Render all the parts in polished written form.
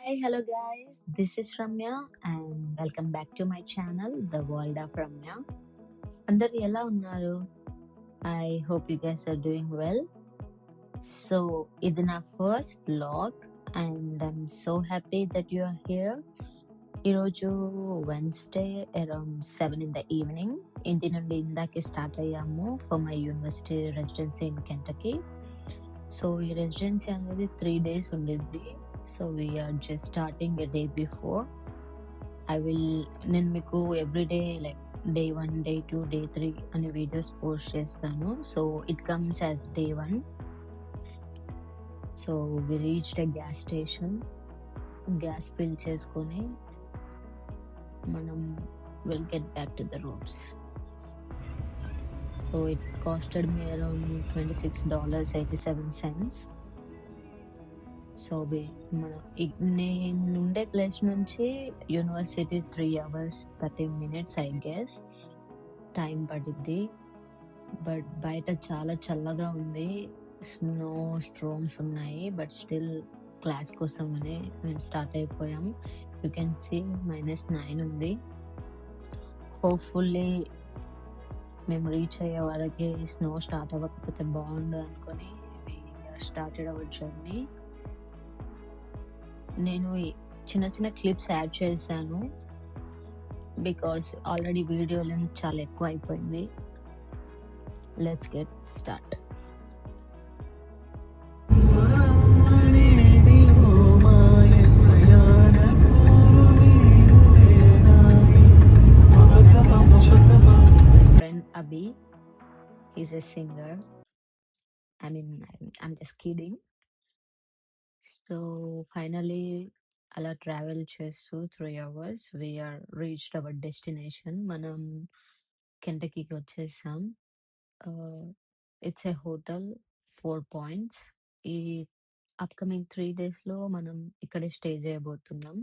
Hi, hello guys. This is Ramya and welcome back to my channel, The World of Ramya. అందరు ఎలా ఉన్నారు? I hope you guys are doing well. So, ఇది నా first vlog and I'm so happy that you are here. ఈరోజు Wednesday around 7 in the evening. ఇంటి నుండి ఇందాకే start అయ్యాము for my university residency in Kentucky. So ఈ residency అనేది 3 days ఉండిద్ది. So we are just starting a day before. నేను మీకు everyday like day 1, day 2, day 3 అనే వీడియోస్ పోస్ట్ చేస్తాను. So it comes as day 1. So we reached a gas station. Gas fill చేసుకొని మనం will get back to the rooms. So it costed me around $26.87. So నేను ఉండే place నుంచి university 3 hours 30 minutes I guess time పడిద్ది. But బయట చాలా చల్లగా ఉంది, స్నో స్ట్రోమ్స్ ఉన్నాయి. బట్ స్టిల్ క్లాస్ కోసం అని మేము స్టార్ట్ అయిపోయాం. యూ కెన్ సీ -9 ఉంది. హోప్ఫుల్లీ మేము రీచ్ అయ్యే వరకు స్నో స్టార్ట్ అవ్వకపోతే బాగుండు అనుకొని స్టార్టెడ్ అవర్ జర్నీ. నేను చిన్న చిన్న క్లిప్స్ యాడ్ చేశాను బికాస్ ఆల్రెడీ వీడియో లెంత్ చాలా ఎక్కువ అయిపోయింది. Let's get start. Friend Abhi, he's a singer. I'm just kidding. So finally అలా ట్రావెల్ చేస్తూ 3 hours we are reached our destination. మనం కెంటకీకి వచ్చేసాం. It's a hotel 4 points. ఈ అప్కమింగ్ 3 daysలో మనం ఇక్కడే స్టే చేయబోతున్నాం.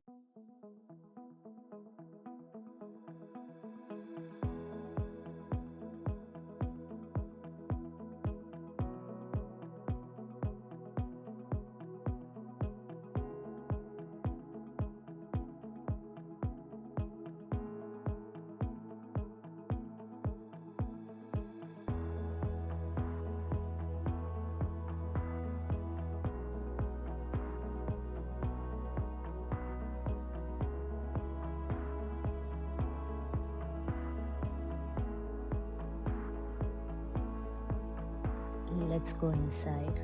Let's go inside.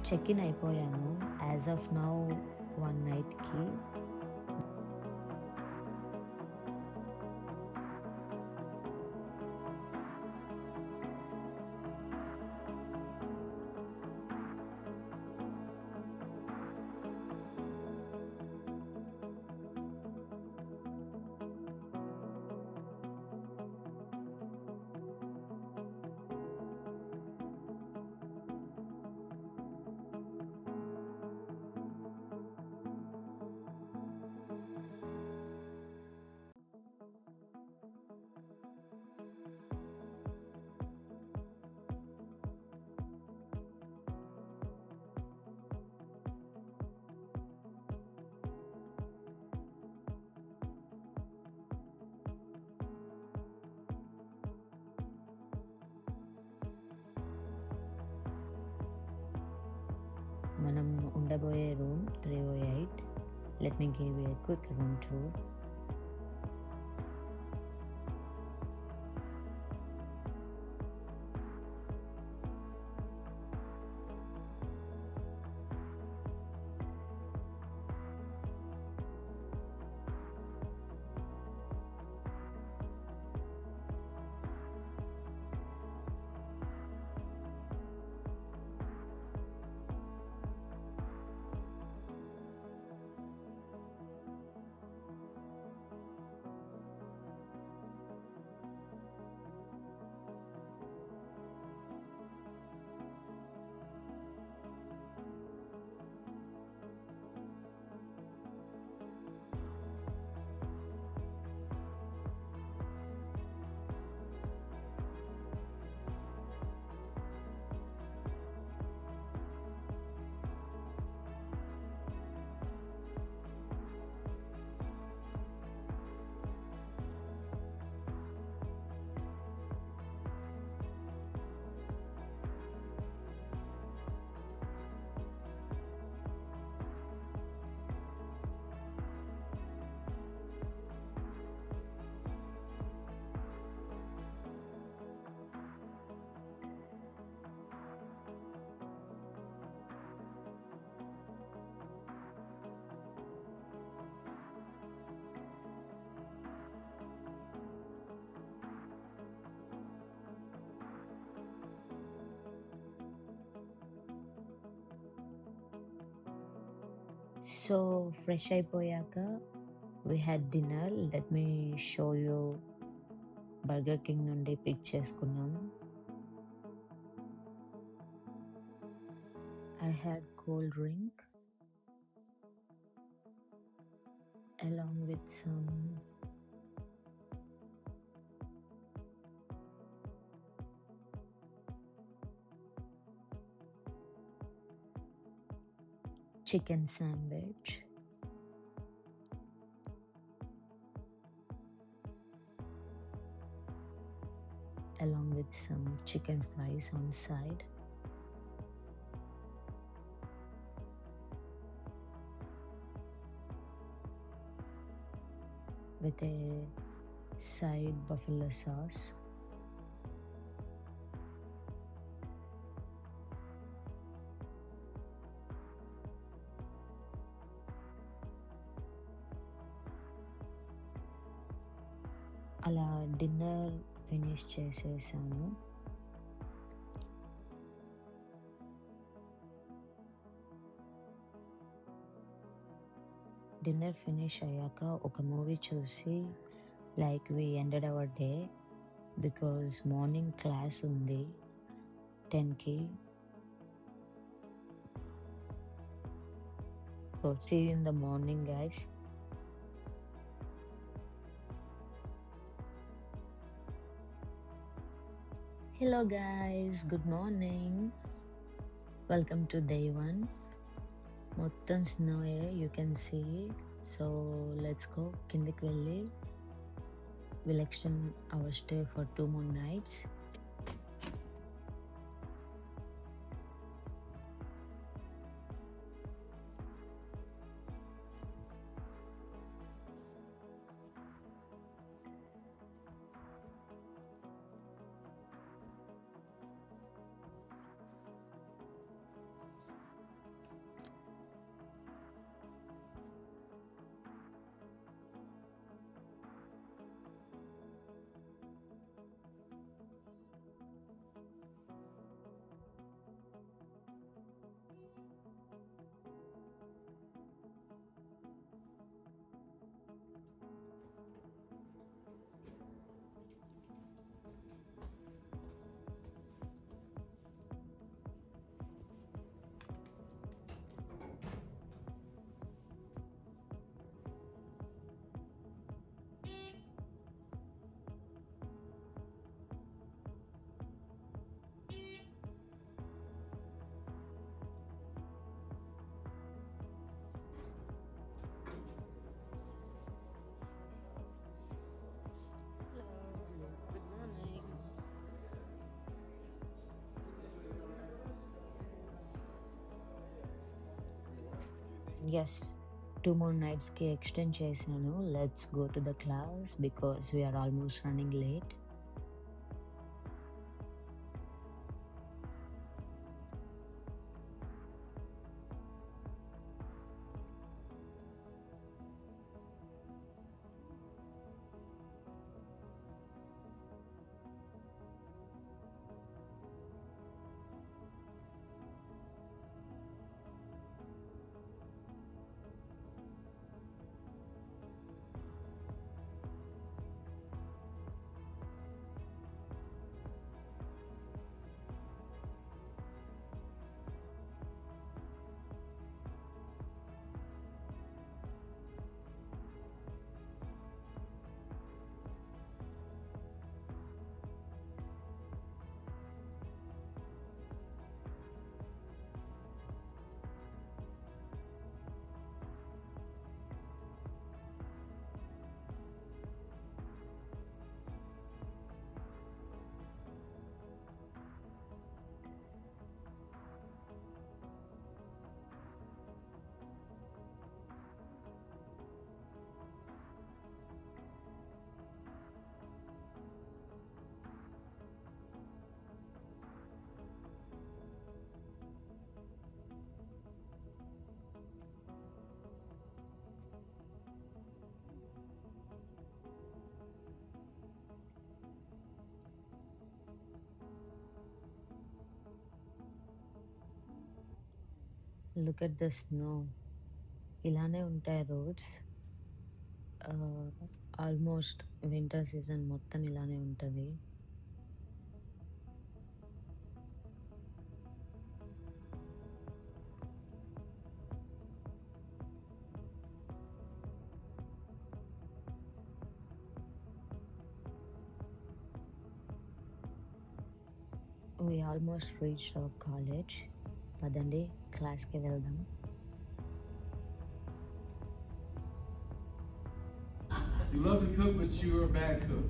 Check in అయిపోయాను యాజ్ ఆఫ్ నౌ 1 nightకి. ఉండబోయే room 308. Let me give you a quick room tour. So fresh అయిపోయాక we had dinner. Let me show you. Burger king నుండి పిక్ చేసుకున్నాం. I had cold drink along with some chicken sandwich along with some chicken fries on side. With a side buffalo sauce. అలా dinner finish చేసేసాను. Dinner finish అయ్యాక ఒక movie చూసి like we ended our day because morning class ఉంది 10కి. So see you in the morning guys. Hello guys, good morning. Welcome to day 1. మొత్తం స్నోయే, you can see. So let's go. కిందికి వెళ్ళి will extend our stay for 2 more nights. Yes, 2 more నైట్స్‌కి extend చేశాను. Let's go to the class because we are almost running late. Look at the snow. ఇలానే ఉంటాయి roads. Almost winter season మొత్తం ఇలానే ఉంటది. We almost reached our college. పదండి క్లాస్‌కి వెళ్దాం. You love to cook, but you're a bad cook.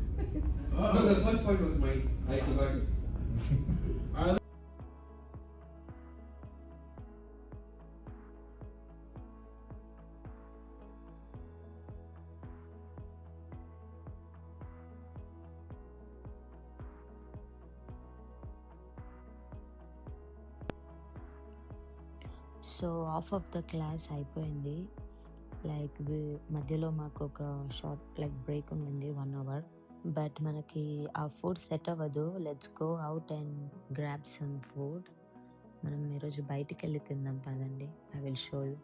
No, the first part was mine. I forgot it. Alright, so half of the class అయిపోయింది. Like మధ్యలో మాకు ఒక షార్ట్ లైక్ బ్రేక్ ఉండింది 1 hour. But మనకి ఆ ఫుడ్ సెట్ అవ్వదు. Let's go out and grab some food. మనం ఈరోజు బయటికెళ్ళి తిందాం పదండి. I will show you.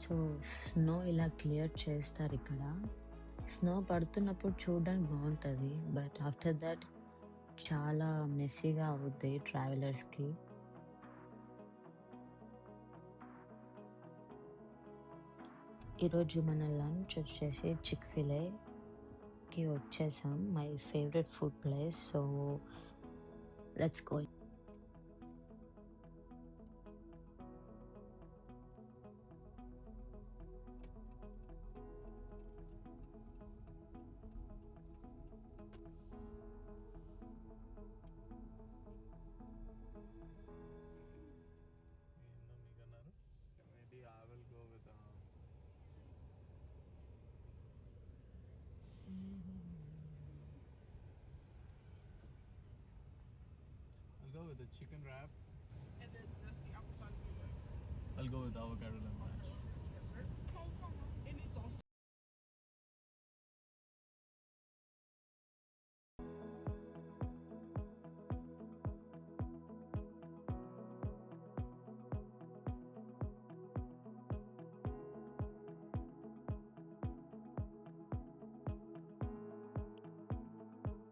So snow ఇలా క్లియర్ చేస్తారు ఇక్కడ. స్నో పడుతున్నప్పుడు చూడడానికి బాగుంటుంది, బట్ ఆఫ్టర్ దట్ చాలా మెస్సీగా అవుద్ది ట్రావెలర్స్కి. ఈరోజు మన లంచ్ వచ్చేసి చిక్-ఫిల్-ఏకి వచ్చేసాం. My favourite food place. So let's go. Maybe I will go with I'll go with the chicken wrap. And then zesty apple cider vinegar. I'll go with avocado lemon. Yes, sir. Any sauce?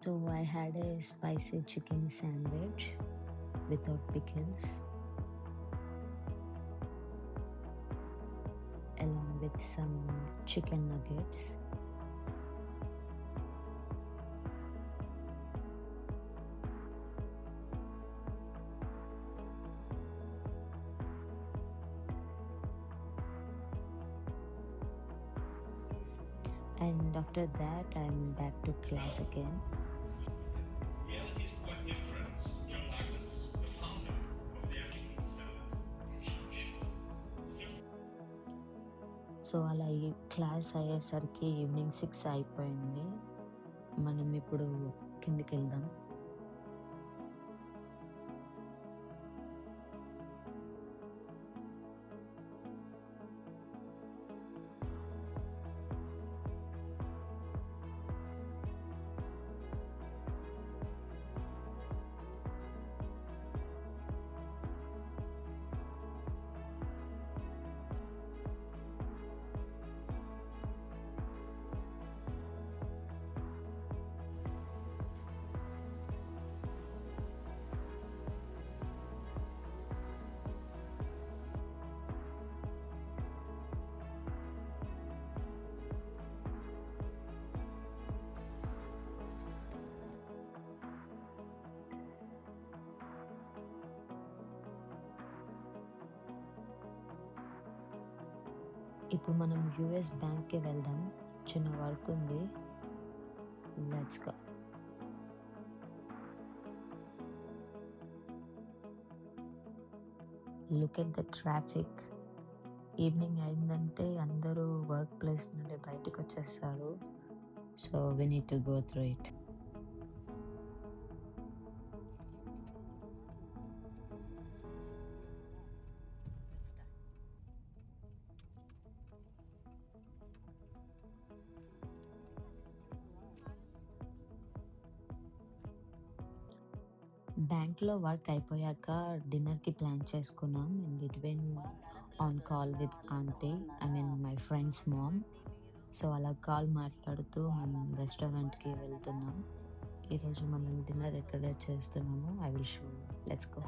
So I had a spicy chicken sandwich without pickles, along with some chicken nuggets. And after that, I'm back to class again. Reality is quite different. John Douglas, the founder of the African sellers so అలా ఈ class అయ్యేసరికి evening 6 అయిపోయింది. మనం ఇప్పుడు కిందికి వెళ్దాం. ఇప్పుడు మనం యుఎస్ బ్యాంక్కి వెళ్దాం. చిన్న వర్క్ ఉంది. Let's go. Look at the traffic. Evening అయిందంటే అందరూ వర్క్ ప్లేస్ నుండి బయటకు వచ్చేస్తారు. So we need to go through it. బ్యాంక్లో వర్క్ అయిపోయాక డిన్నర్కి ప్లాన్ చేసుకున్నాం. And it when on call with aunty, my friends mom. So అలా కాల్ మాట్లాడుతూ మనం రెస్టారెంట్కి వెళ్తున్నాం. ఈరోజు మనం డిన్నర్ ఎక్కడ చేస్తున్నామో I will show. Let's go.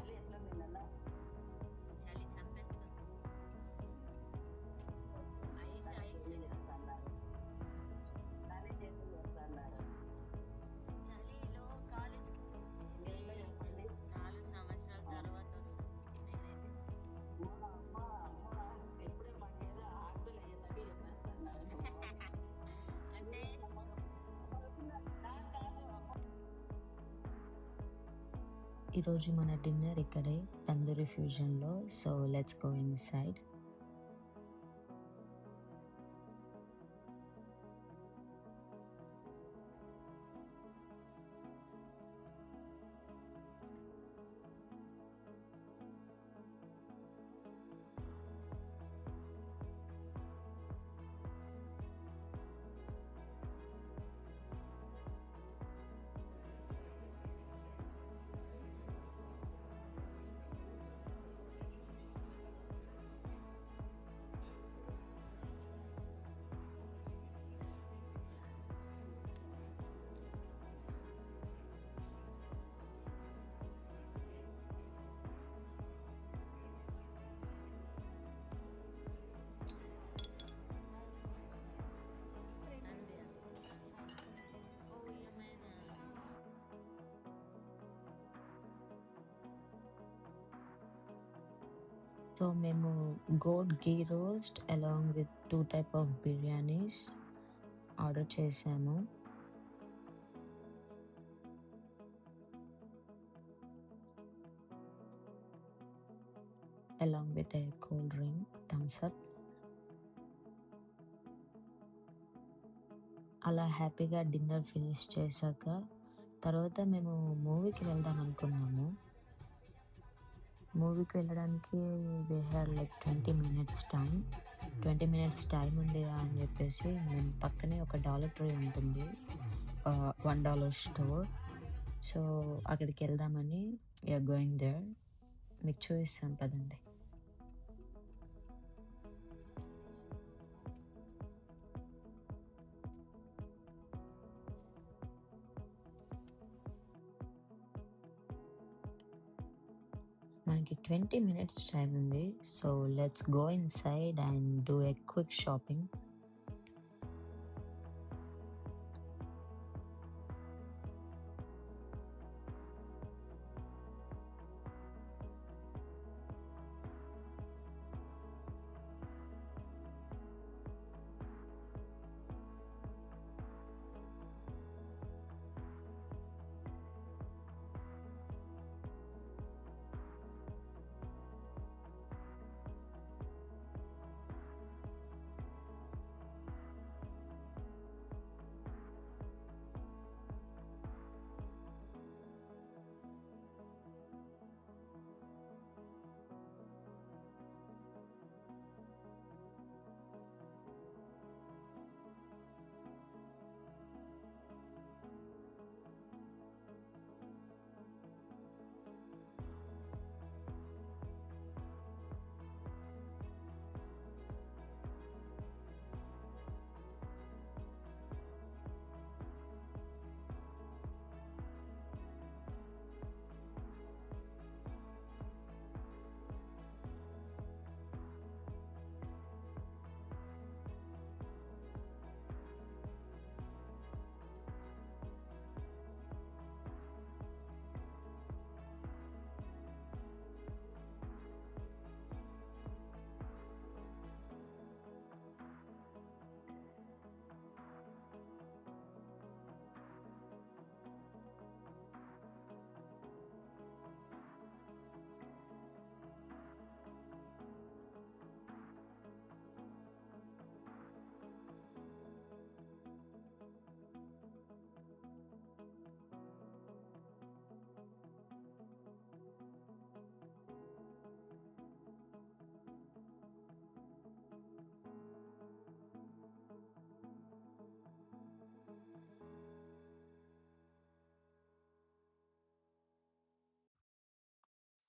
ఈరోజు మన డిన్నర్ ఇక్కడే తందూరి ఫ్యూజన్లో. So let's go inside. So మేము goat ghee roast along with 2 type of biryanis order చేశాము. Along with a cool drink, Thums Up. అలా హ్యాపీగా డిన్నర్ ఫినిష్ చేశాక తర్వాత మేము మూవీకి వెళ్దాం అనుకున్నాము. మూవీకి వెళ్ళడానికి we had like 20 minutes time ఉంది అని చెప్పేసి మేము పక్కనే ఒక డాలర్ ట్రీ ఉంటుంది, $1 స్టోర్. సో అక్కడికి వెళ్దామని వీఆర్ గోయింగ్ దేర్. మీకు చూపిస్తాను పదండి. మనకి 20 minutes టైం ఉంది. So let's go inside and do a quick shopping.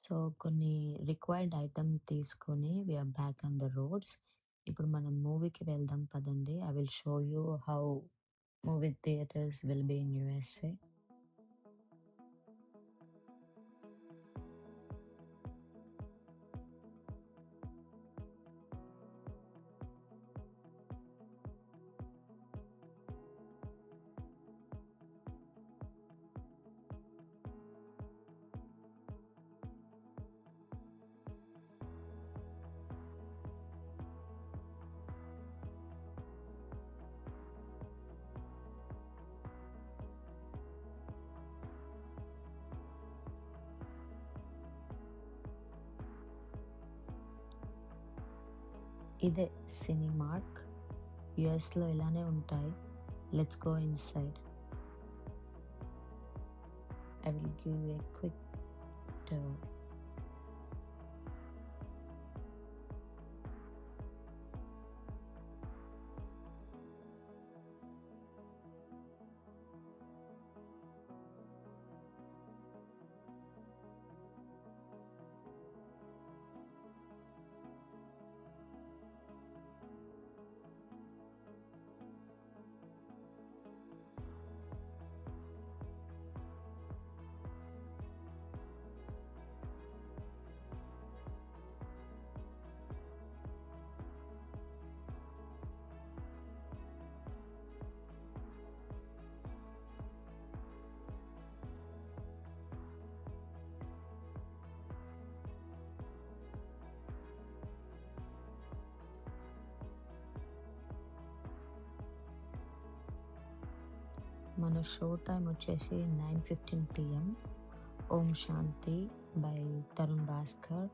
So కొన్ని రిక్వైర్డ్ ఐటమ్ తీసుకొని we are back on the roads. ఇప్పుడు మనం మూవీకి వెళ్దాం పదండి. I will show you how movie theatres will be in USA. ఇదే సినిమార్క్. యుఎస్లో ఇలానే ఉంటాయి. Let's go inside. I will give a quick tour. మన షో టైం వచ్చేసి 9:15 PM. ఓం శాంతి బై తరుణ్ భాస్కర్.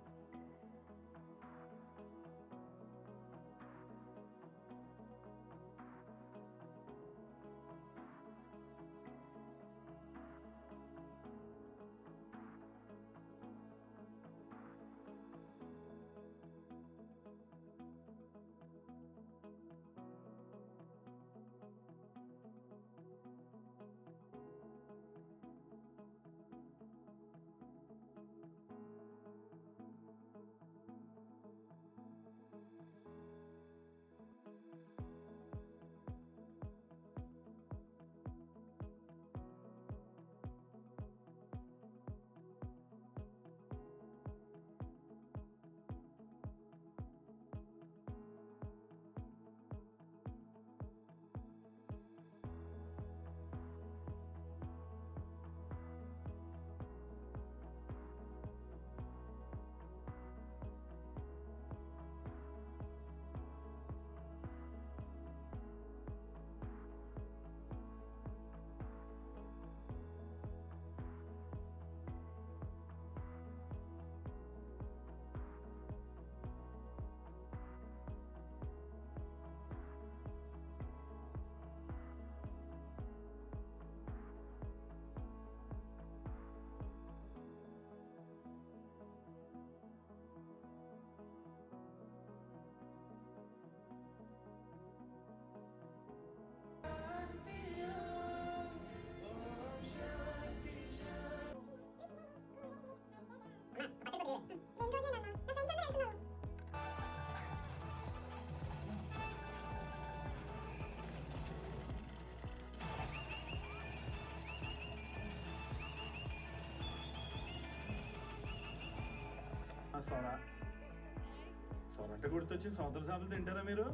సొర సొర అంటే గుర్తొచ్చింది. సముద్ర చేపలు తింటారా మీరు?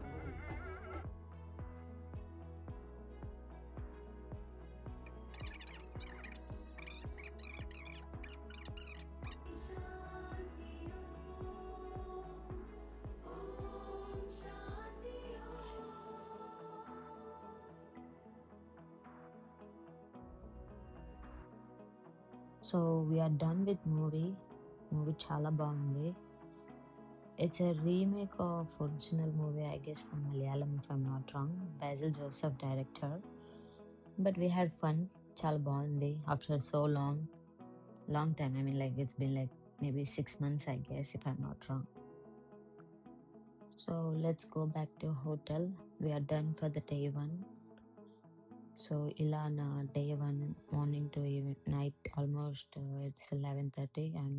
So we are done with movie. Movie చాలా బాగుంది. It's a remake of original movie, I guess from Malayalam if I'm not wrong. Basil Joseph director. But we had fun. చాలా బాగుంది. After so long time, I mean like it's been like maybe 6 months I guess if I'm not wrong. So let's go back to hotel. We are done for the day 1. So ilana day 1 morning to night almost it's 11:30 and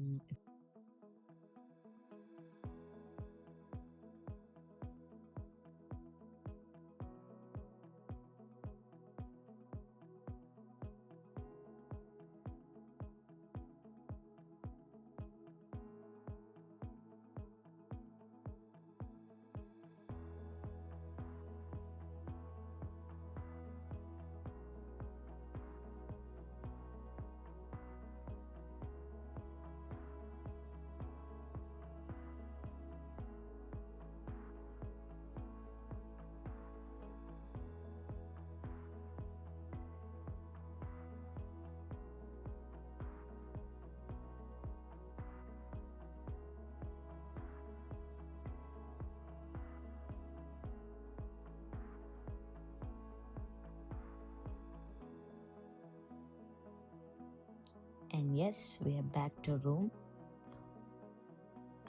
and yes, we are back to room.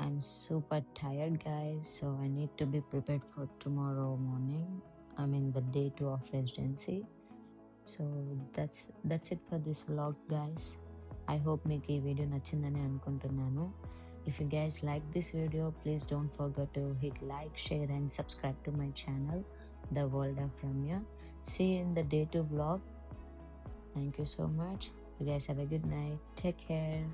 I'm super tired guys, so I need to be prepared for tomorrow morning. I mean the day 2 of residency. So that's it for this vlog guys. I hope మీకు ఈ video నచ్చిందని అనుకుంటున్నాను. If you guys like this video, please don't forget to hit like, share and subscribe to my channel, The World of Ramya. See you in the day 2 vlog. Thank you so much. You guys have a good night. Take care.